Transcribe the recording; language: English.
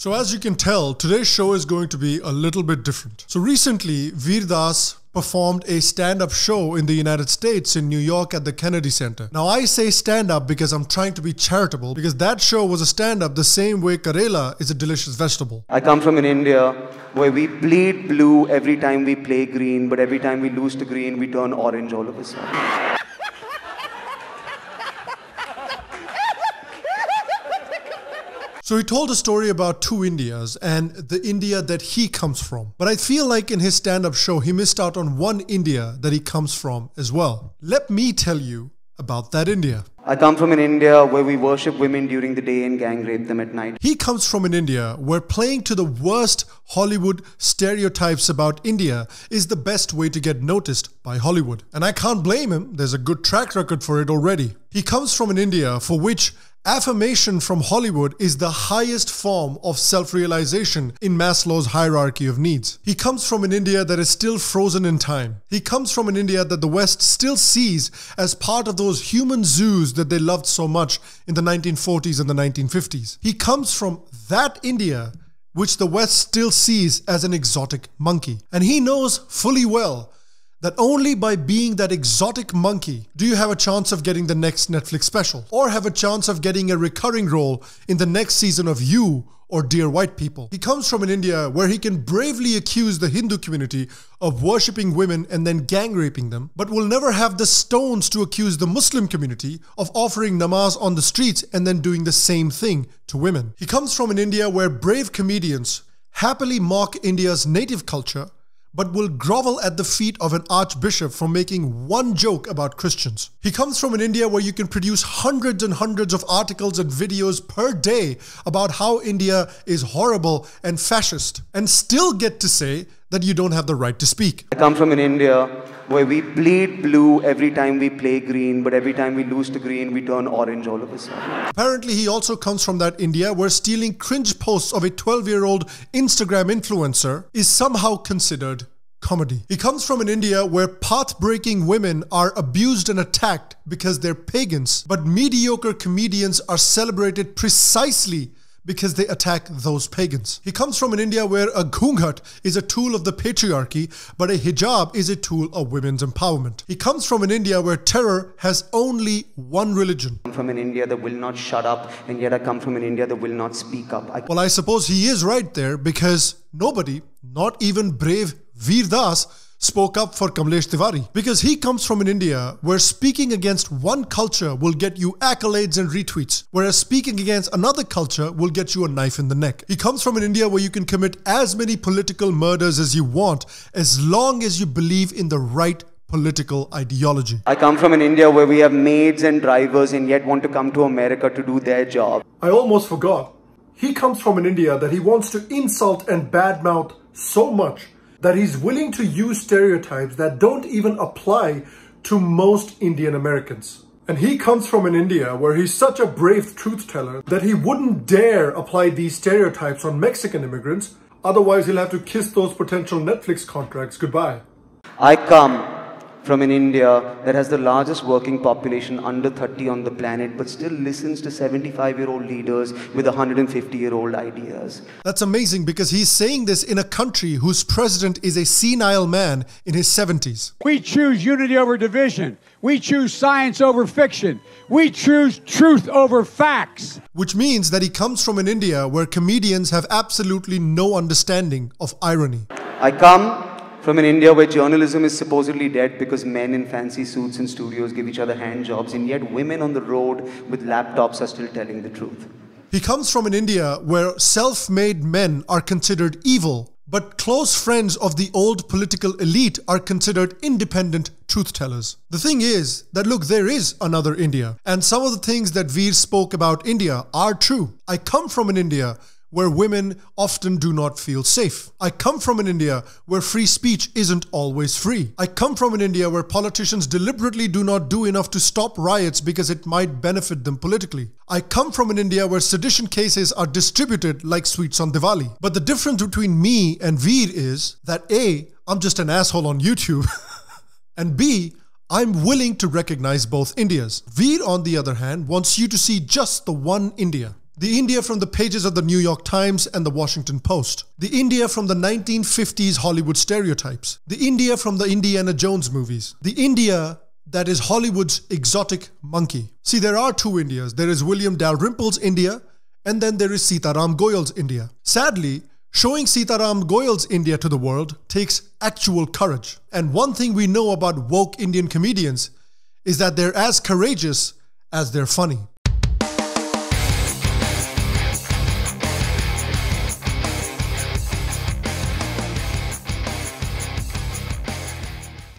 So as you can tell, today's show is going to be a little bit different. So recently, Veer Das performed a stand-up show in the United States in New York at the Kennedy Center. Now I say stand-up because I'm trying to be charitable, because that show was a stand-up the same way Karela is a delicious vegetable. I come from an India where we bleed blue every time we play green, but every time we lose to green, we turn orange all of a sudden. So he told a story about two Indias and the India that he comes from. But I feel like in his stand-up show, he missed out on one India that he comes from as well. Let me tell you about that India. I come from an India where we worship women during the day and gang rape them at night. He comes from an India where playing to the worst Hollywood stereotypes about India is the best way to get noticed by Hollywood. And I can't blame him, there's a good track record for it already. He comes from an India for which affirmation from Hollywood is the highest form of self-realization in Maslow's hierarchy of needs. He comes from an India that is still frozen in time. He comes from an India that the West still sees as part of those human zoos that they loved so much in the 1940s and the 1950s. He comes from that India which the West still sees as an exotic monkey. And he knows fully well that only by being that exotic monkey do you have a chance of getting the next Netflix special, or have a chance of getting a recurring role in the next season of You or Dear White People. He comes from an India where he can bravely accuse the Hindu community of worshipping women and then gang raping them, but will never have the stones to accuse the Muslim community of offering namaz on the streets and then doing the same thing to women. He comes from an India where brave comedians happily mock India's native culture, but will grovel at the feet of an archbishop for making one joke about Christians. He comes from an India where you can produce hundreds and hundreds of articles and videos per day about how India is horrible and fascist, and still get to say that you don't have the right to speak. I come from an India where we bleed blue every time we play green, but every time we lose to green, we turn orange all of a sudden. Apparently, he also comes from that India where stealing cringe posts of a 12-year-old Instagram influencer is somehow considered comedy. He comes from an India where path-breaking women are abused and attacked because they're pagans, but mediocre comedians are celebrated precisely because they attack those pagans. He comes from an India where a ghungat is a tool of the patriarchy, but a hijab is a tool of women's empowerment. He comes from an India where terror has only one religion. I come from an India that will not shut up, and yet I come from an India that will not speak up. Well, I suppose he is right there, because nobody, not even brave Veer Das, spoke up for Kamlesh Tiwari, because he comes from an India where speaking against one culture will get you accolades and retweets, whereas speaking against another culture will get you a knife in the neck. He comes from an India where you can commit as many political murders as you want, as long as you believe in the right political ideology. I come from an India where we have maids and drivers and yet want to come to America to do their job. I almost forgot. He comes from an India that he wants to insult and badmouth so much that he's willing to use stereotypes that don't even apply to most Indian Americans. And he comes from an India where he's such a brave truth teller that he wouldn't dare apply these stereotypes on Mexican immigrants, otherwise he'll have to kiss those potential Netflix contracts goodbye. I come from an India that has the largest working population under 30 on the planet, but still listens to 75-year-old leaders with 150-year-old ideas. That's amazing, because he's saying this in a country whose president is a senile man in his 70s. We choose unity over division. We choose science over fiction. We choose truth over facts. Which means that he comes from an India where comedians have absolutely no understanding of irony. I come from an India where journalism is supposedly dead because men in fancy suits in studios give each other hand jobs, and yet women on the road with laptops are still telling the truth. He comes from an India where self-made men are considered evil, but close friends of the old political elite are considered independent truth-tellers. The thing is that, look, there is another India, and some of the things that Veer spoke about India are true. I come from an India where women often do not feel safe. I come from an India where free speech isn't always free. I come from an India where politicians deliberately do not do enough to stop riots because it might benefit them politically. I come from an India where sedition cases are distributed like sweets on Diwali. But the difference between me and Veer is that A, I'm just an asshole on YouTube, and B, I'm willing to recognize both Indias. Veer, on the other hand, wants you to see just the one India. The India from the pages of the New York Times and the Washington Post. The India from the 1950s Hollywood stereotypes. The India from the Indiana Jones movies. The India that is Hollywood's exotic monkey. See, there are two Indias. There is William Dalrymple's India, and then there is Sitaram Goyal's India. Sadly, showing Sitaram Goyal's India to the world takes actual courage. And one thing we know about woke Indian comedians is that they're as courageous as they're funny.